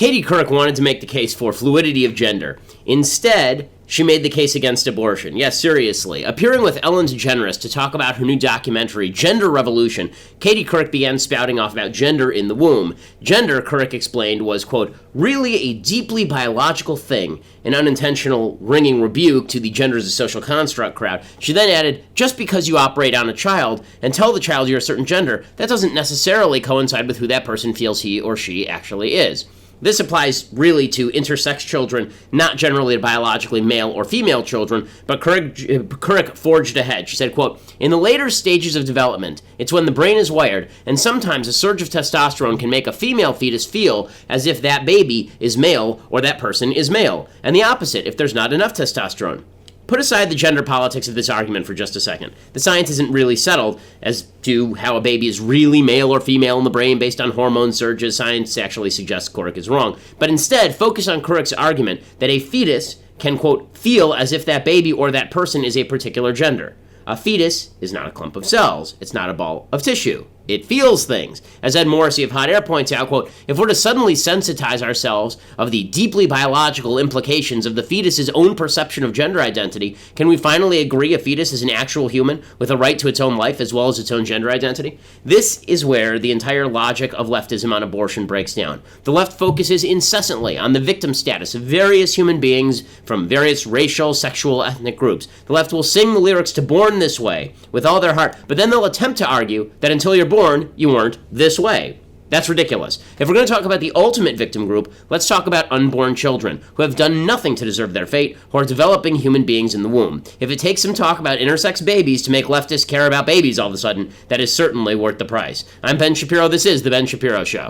Katie Couric wanted to make the case for fluidity of gender. Instead, she made the case against abortion. Yes, seriously. Appearing with Ellen DeGeneres to talk about her new documentary, Gender Revolution, Katie Couric began spouting off about gender in the womb. Gender, Couric explained, was, quote, really a deeply biological thing, an unintentional ringing rebuke to the gender as a social construct crowd. She then added, just because you operate on a child and tell the child you're a certain gender, that doesn't necessarily coincide with who that person feels he or she actually is. This applies really to intersex children, not generally to biologically male or female children, but Couric forged ahead. She said, quote, in the later stages of development, it's when the brain is wired, and sometimes a surge of testosterone can make a female fetus feel as if that baby is male or that person is male, and the opposite if there's not enough testosterone. Put aside the gender politics of this argument for just a second. The science isn't really settled as to how a baby is really male or female in the brain based on hormone surges. Science actually suggests Couric is wrong. But instead, focus on Couric's argument that a fetus can, quote, feel as if that baby or that person is a particular gender. A fetus is not a clump of cells. It's not a ball of tissue. It feels things. As Ed Morrissey of Hot Air points out, quote, if we're to suddenly sensitize ourselves of the deeply biological implications of the fetus's own perception of gender identity, can we finally agree a fetus is an actual human with a right to its own life as well as its own gender identity? This is where the entire logic of leftism on abortion breaks down. The left focuses incessantly on the victim status of various human beings from various racial, sexual, ethnic groups. The left will sing the lyrics to Born This Way with all their heart, but then they'll attempt to argue that until you're born, you weren't this way. That's ridiculous. If we're going to talk about the ultimate victim group, let's talk about unborn children who have done nothing to deserve their fate, who are developing human beings in the womb. If it takes some talk about intersex babies to make leftists care about babies all of a sudden, that is certainly worth the price. I'm Ben Shapiro. This is The Ben Shapiro Show.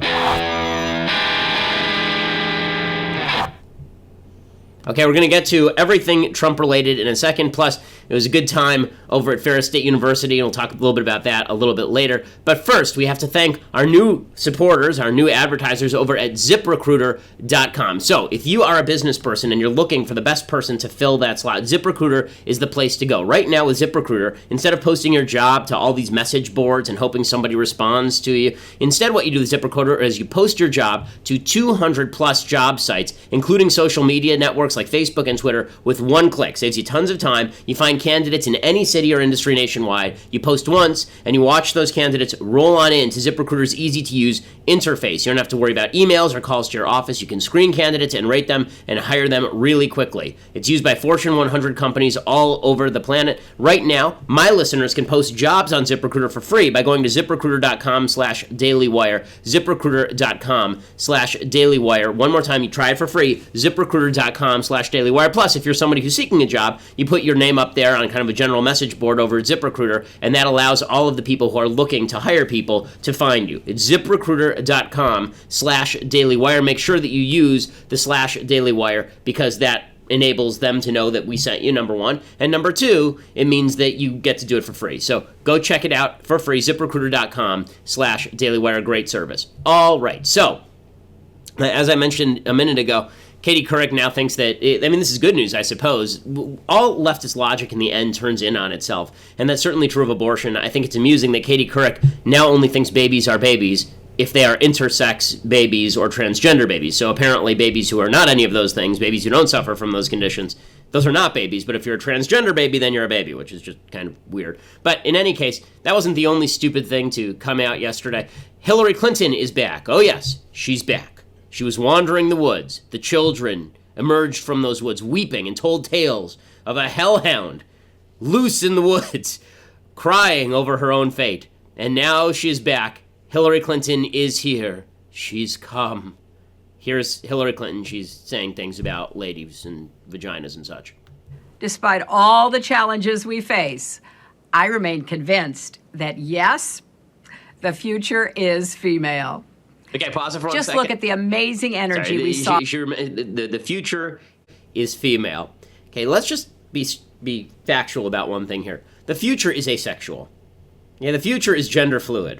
Okay, we're going to get to everything Trump-related in a second, plus it was a good time over at Ferris State University, and we'll talk a little bit about that a little bit later. But first, we have to thank our new supporters, our new advertisers over at ZipRecruiter.com. So, if you are a business person and you're looking for the best person to fill that slot, ZipRecruiter is the place to go. Right now with ZipRecruiter, instead of posting your job to all these message boards and hoping somebody responds to you, instead what you do with ZipRecruiter is you post your job to 200-plus job sites, including social media networks like Facebook and Twitter, with one click. Saves you tons of time. You find candidates in any city or industry nationwide. You post once, and you watch those candidates roll on in to ZipRecruiter's easy-to-use interface. You don't have to worry about emails or calls to your office. You can screen candidates and rate them and hire them really quickly. It's used by Fortune 100 companies all over the planet. Right now, my listeners can post jobs on ZipRecruiter for free by going to ZipRecruiter.com/dailywire. ZipRecruiter.com/dailywire. One more time, you try it for free. ZipRecruiter.com/dailywire. Plus, if you're somebody who's seeking a job, you put your name up there on kind of a general message board over at ZipRecruiter, and that allows all of the people who are looking to hire people to find you. It's ZipRecruiter.com/dailywire. Make sure that you use the /dailywire because that enables them to know that we sent you, number one. And number two, it means that you get to do it for free. So go check it out for free, ZipRecruiter.com/dailywire. Great service. All right. So, as I mentioned a minute ago, Katie Couric now thinks that, this is good news, I suppose. All leftist logic in the end turns in on itself, and that's certainly true of abortion. I think it's amusing that Katie Couric now only thinks babies are babies if they are intersex babies or transgender babies. So apparently babies who are not any of those things, babies who don't suffer from those conditions, those are not babies. But if you're a transgender baby, then you're a baby, which is just kind of weird. But in any case, that wasn't the only stupid thing to come out yesterday. Hillary Clinton is back. Oh yes, she's back. She was wandering the woods. The children emerged from those woods weeping and told tales of a hellhound loose in the woods, crying over her own fate. And now she is back. Hillary Clinton is here. She's come. Here's Hillary Clinton. She's saying things about ladies and vaginas and such. Despite all the challenges we face, I remain convinced that yes, the future is female. Okay, pause it for 1 second. Just look at the amazing energy we saw. The future is female. Okay, let's just be factual about one thing here. The future is asexual. Yeah, the future is gender fluid.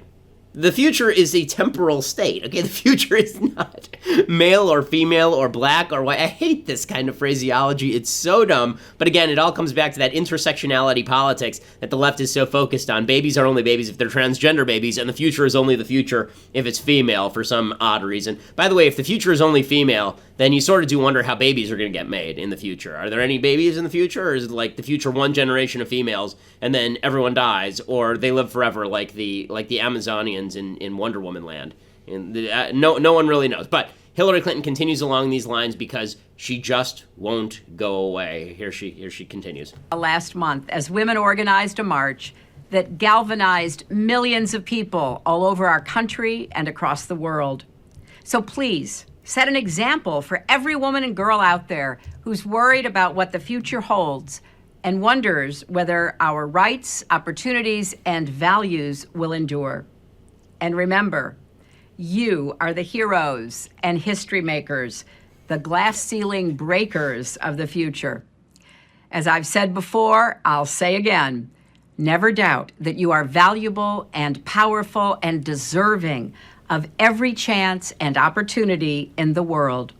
The future is a temporal state, okay? The future is not male or female or black or white. I hate this kind of phraseology. It's so dumb. But again, it all comes back to that intersectionality politics that the left is so focused on. Babies are only babies if they're transgender babies, and the future is only the future if it's female for some odd reason. By the way, if the future is only female, then you sort of do wonder how babies are going to get made in the future. Are there any babies in the future, or is it like the future one generation of females and then everyone dies, or they live forever like the Amazonians in Wonder Woman land? And no one really knows. But Hillary Clinton continues along these lines because she just won't go away. Here she continues. Last month, as women organized a march that galvanized millions of people all over our country and across the world. So please, set an example for every woman and girl out there who's worried about what the future holds and wonders whether our rights, opportunities, and values will endure. And remember, you are the heroes and history makers, the glass ceiling breakers of the future. As I've said before, I'll say again, never doubt that you are valuable and powerful and deserving of every chance and opportunity in the world.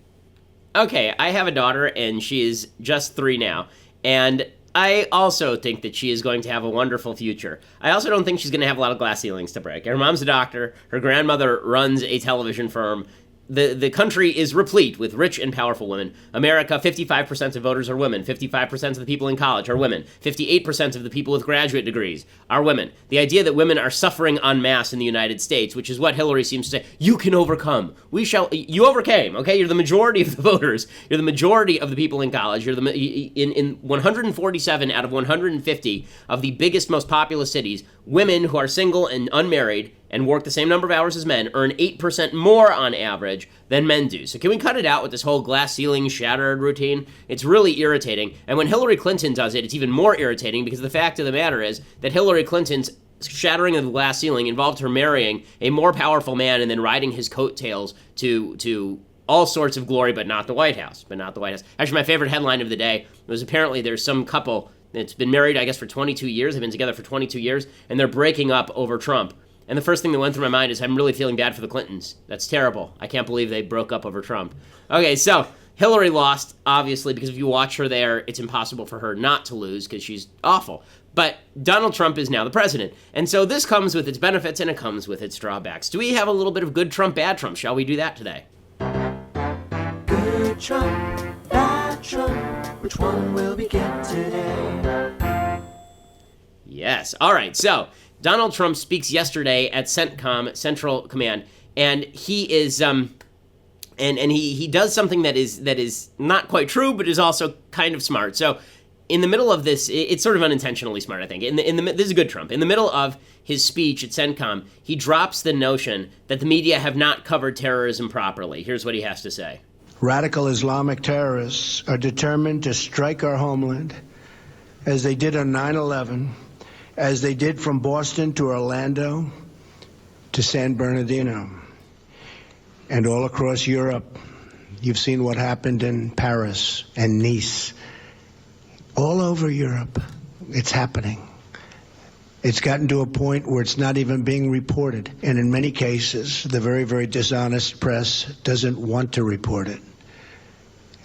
Okay, I have a daughter, and she is just 3 now, and I also think that she is going to have a wonderful future. I also don't think she's going to have a lot of glass ceilings to break. Her mom's a doctor. Her grandmother runs a television firm. The country is replete with rich and powerful women. America, 55% of voters are women. 55% of the people in college are women. 58% of the people with graduate degrees are women. The idea that women are suffering en masse in the United States, which is what Hillary seems to say, you can overcome. You overcame, okay? You're the majority of the voters. You're the majority of the people in college. You're in 147 out of 150 of the biggest, most populous cities, women who are single and unmarried and work the same number of hours as men earn 8% more on average than men do. So can we cut it out with this whole glass ceiling shattered routine? It's really irritating. And when Hillary Clinton does it, it's even more irritating because the fact of the matter is that Hillary Clinton's shattering of the glass ceiling involved her marrying a more powerful man and then riding his coattails to all sorts of glory, but not the White House. Actually, my favorite headline of the day was apparently there's some couple that's been married, I guess, for 22 years. They've been together for 22 years, and they're breaking up over Trump. And the first thing that went through my mind is I'm really feeling bad for the Clintons. That's terrible. I can't believe they broke up over Trump. Okay, so Hillary lost, obviously, because if you watch her there, it's impossible for her not to lose because she's awful. But Donald Trump is now the president. And so this comes with its benefits and it comes with its drawbacks. Do we have a little bit of good Trump, bad Trump? Shall we do that today? Good Trump, bad Trump, which one will we get today? Yes. All right, so Donald Trump speaks yesterday at CENTCOM, Central Command, and he is and he does something that is not quite true, but is also kind of smart. So in the middle of this, it's sort of unintentionally smart, I think. This is good Trump. In the middle of his speech at CENTCOM, he drops the notion that the media have not covered terrorism properly. Here's what he has to say. Radical Islamic terrorists are determined to strike our homeland, as they did on 9/11, as they did from Boston to Orlando to San Bernardino. And all across Europe, you've seen what happened in Paris and Nice. All over Europe, it's happening. It's gotten to a point where it's not even being reported. And in many cases, the very, very dishonest press doesn't want to report it.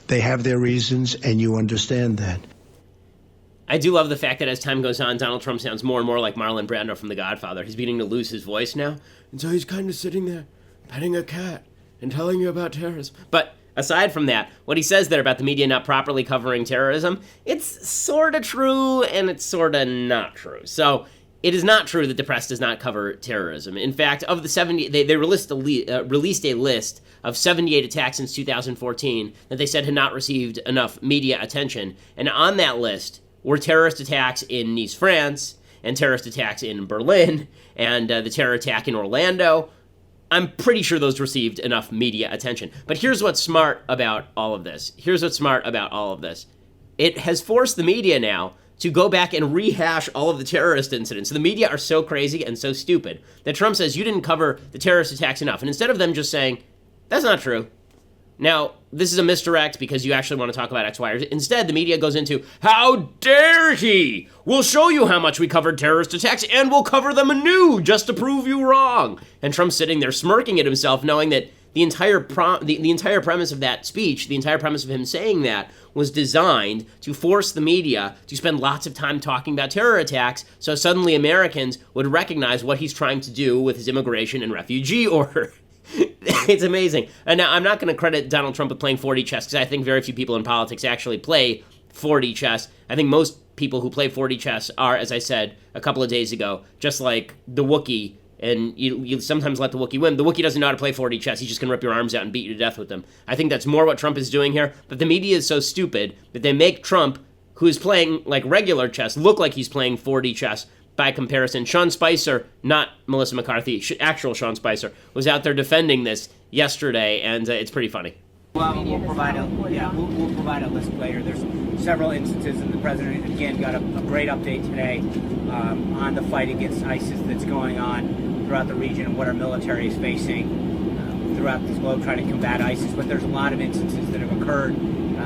They have their reasons, and you understand that. I do love the fact that as time goes on, Donald Trump sounds more and more like Marlon Brando from The Godfather. He's beginning to lose his voice now. And so he's kind of sitting there, petting a cat and telling you about terrorism. But aside from that, what he says there about the media not properly covering terrorism, it's sort of true and it's sort of not true. So it is not true that the press does not cover terrorism. In fact, of the 70, they released a list of 78 attacks since 2014 that they said had not received enough media attention. And on that list were terrorist attacks in Nice, France, and terrorist attacks in Berlin, and the terror attack in Orlando. I'm pretty sure those received enough media attention. But here's what's smart about all of this. It has forced the media now to go back and rehash all of the terrorist incidents. The media are so crazy and so stupid that Trump says you didn't cover the terrorist attacks enough. And instead of them just saying, that's not true, Now, this is a misdirect because you actually want to talk about X, Y, or Z. Instead, the media goes into, how dare he? We'll show you how much we covered terrorist attacks, and we'll cover them anew just to prove you wrong. And Trump's sitting there smirking at himself, knowing that the entire premise of that speech, the entire premise of him saying that, was designed to force the media to spend lots of time talking about terror attacks, so suddenly Americans would recognize what he's trying to do with his immigration and refugee order. It's amazing. And now I'm not going to credit Donald Trump with playing 4D chess, because I think very few people in politics actually play 4D chess. I think most people who play 4D chess are, as I said a couple of days ago, just like the Wookiee, and you sometimes let the Wookiee win. The Wookiee doesn't know how to play 4D chess. He's just going to rip your arms out and beat you to death with them. I think that's more what Trump is doing here, but the media is so stupid that they make Trump, who's playing like regular chess, look like he's playing 4D chess. By comparison, Sean Spicer, not Melissa McCarthy, actual Sean Spicer, was out there defending this yesterday, and it's pretty funny. Well, we'll provide a list later. There's several instances, and the president again got a great update today on the fight against ISIS that's going on throughout the region and what our military is facing throughout this globe trying to combat ISIS. But there's a lot of instances that have occurred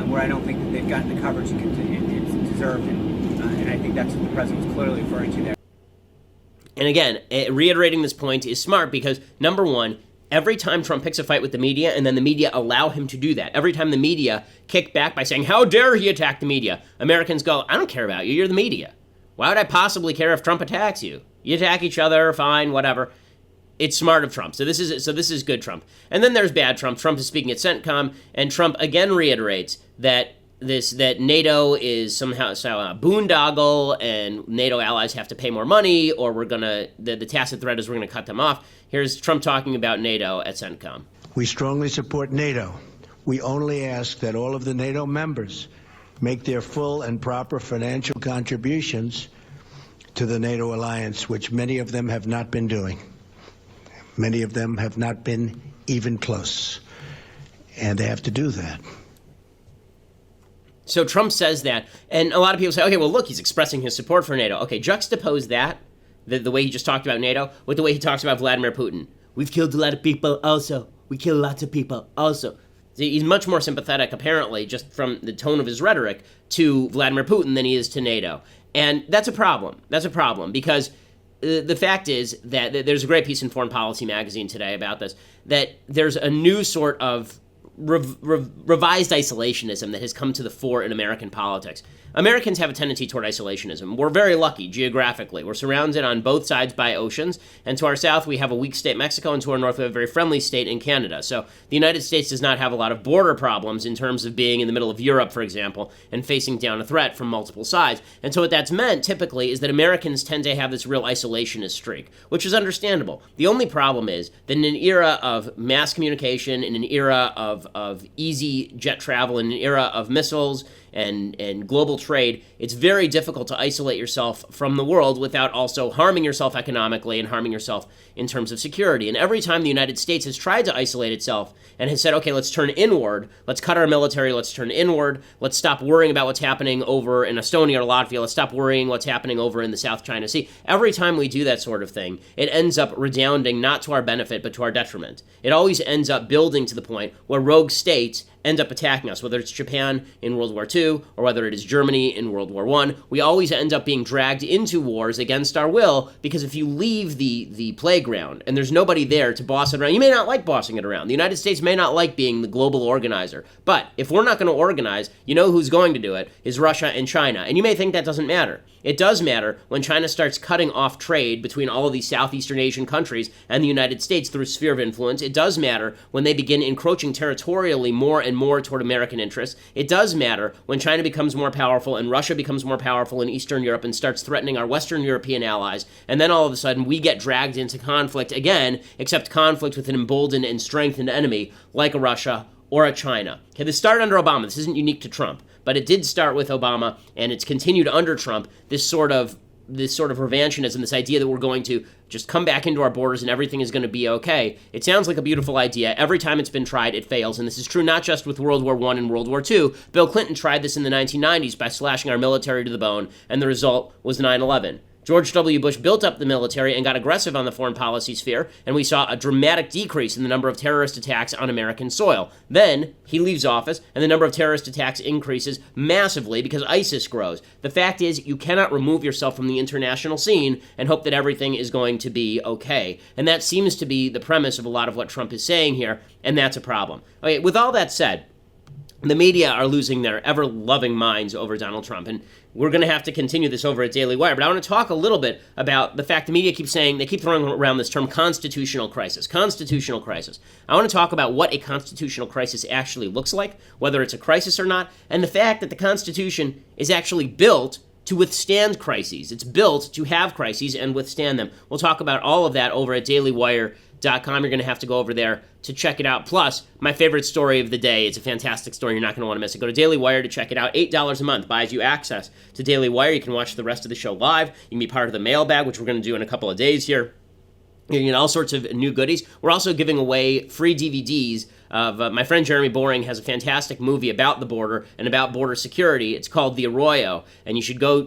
where I don't think that they've gotten the coverage it's deserved, and I think that's what the president was clearly referring to there. And again, reiterating this point is smart because, number one, every time Trump picks a fight with the media and then the media allow him to do that, every time the media kick back by saying, how dare he attack the media, Americans go, I don't care about you, you're the media. Why would I possibly care if Trump attacks you? You attack each other, fine, whatever. It's smart of Trump. So this is good Trump. And then there's bad Trump. Trump is speaking at CENTCOM, and Trump again reiterates that NATO is somehow a boondoggle, and NATO allies have to pay more money, or the tacit threat is we're gonna cut them off. Here's Trump talking about NATO at CENTCOM. We strongly support NATO. We only ask that all of the NATO members make their full and proper financial contributions to the NATO alliance, which many of them have not been doing. Many of them have not been even close, and they have to do that. So Trump says that, and a lot of people say, okay, well, look, he's expressing his support for NATO. Okay, juxtapose that, the way he just talked about NATO, with the way he talks about Vladimir Putin. We've killed a lot of people also. We kill lots of people also. He's much more sympathetic, apparently, just from the tone of his rhetoric, to Vladimir Putin than he is to NATO. And that's a problem. That's a problem, because the fact is that there's a great piece in Foreign Policy magazine today about this, that there's a new sort of revised isolationism that has come to the fore in American politics. Americans have a tendency toward isolationism. We're very lucky geographically. We're surrounded on both sides by oceans, and to our south we have a weak state, Mexico, and to our north we have a very friendly state in Canada. So the United States does not have a lot of border problems in terms of being in the middle of Europe, for example, and facing down a threat from multiple sides. And so what that's meant, typically, is that Americans tend to have this real isolationist streak, which is understandable. The only problem is that in an era of mass communication, in an era of easy jet travel, in an era of missiles and global trade, it's very difficult to isolate yourself from the world without also harming yourself economically and harming yourself in terms of security. And every time the United States has tried to isolate itself and has said, okay, let's turn inward, let's cut our military, let's turn inward, let's stop worrying about what's happening over in Estonia or Latvia, let's stop worrying what's happening over in the South China Sea. Every time we do that sort of thing, it ends up redounding not to our benefit, but to our detriment. It always ends up building to the point where rogue states end up attacking us, whether it's Japan in World War II or whether it is Germany in World War I. We always end up being dragged into wars against our will, because if you leave the playground and there's nobody there to boss it around, you may not like bossing it around. The United States may not like being the global organizer, but if we're not going to organize, you know who's going to do it is Russia and China. And you may think that doesn't matter. It does matter when China starts cutting off trade between all of these Southeastern Asian countries and the United States through sphere of influence. It does matter when they begin encroaching territorially more and more toward American interests. It does matter when China becomes more powerful and Russia becomes more powerful in Eastern Europe and starts threatening our Western European allies. And then all of a sudden we get dragged into conflict again, except conflict with an emboldened and strengthened enemy like a Russia or a China. Okay, this started under Obama. This isn't unique to Trump, but it did start with Obama, and it's continued under Trump, this sort of revanchianism, this idea that we're going to just come back into our borders and everything is going to be okay. It sounds like a beautiful idea. Every time it's been tried, it fails, and this is true not just with World War I and World War II. Bill Clinton tried this in the 1990s by slashing our military to the bone, and the result was 9/11. George W. Bush built up the military and got aggressive on the foreign policy sphere, and we saw a dramatic decrease in the number of terrorist attacks on American soil. Then he leaves office, and the number of terrorist attacks increases massively because ISIS grows. The fact is, you cannot remove yourself from the international scene and hope that everything is going to be okay. And that seems to be the premise of a lot of what Trump is saying here, and that's a problem. Okay, with all that said, the media are losing their ever-loving minds over Donald Trump, and we're going to have to continue this over at Daily Wire. But I want to talk a little bit about the fact the media keeps saying, they keep throwing around this term constitutional crisis. Constitutional crisis. I want to talk about what a constitutional crisis actually looks like, whether it's a crisis or not, and the fact that the Constitution is actually built to withstand crises. It's built to have crises and withstand them. We'll talk about all of that over at dailywire.com. You're going to have to go over there to check it out. Plus, my favorite story of the day. It's a fantastic story. You're not going to want to miss it. Go to Daily Wire to check it out. $8 a month buys you access to Daily Wire. You can watch the rest of the show live. You can be part of the mailbag, which we're going to do in a couple of days here. You can get all sorts of new goodies. We're also giving away free DVDs of my friend Jeremy Boring has a fantastic movie about the border and about border security. It's called The Arroyo, and you should go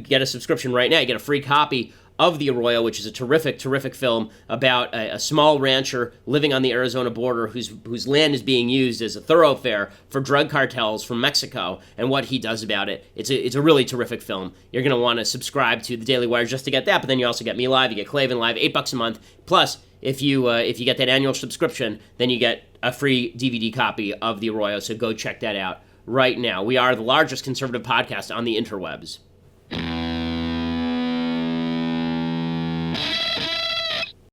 get a subscription right now. You get a free copy of The Arroyo, which is a terrific, terrific film about a small rancher living on the Arizona border whose land is being used as a thoroughfare for drug cartels from Mexico and what he does about it. It's a really terrific film. You're going to want to subscribe to the Daily Wire just to get that, but then you also get me live, you get Klavan live, $8 a month. Plus, if you get that annual subscription, then you get a free DVD copy of The Arroyo, so go check that out right now. We are the largest conservative podcast on the interwebs.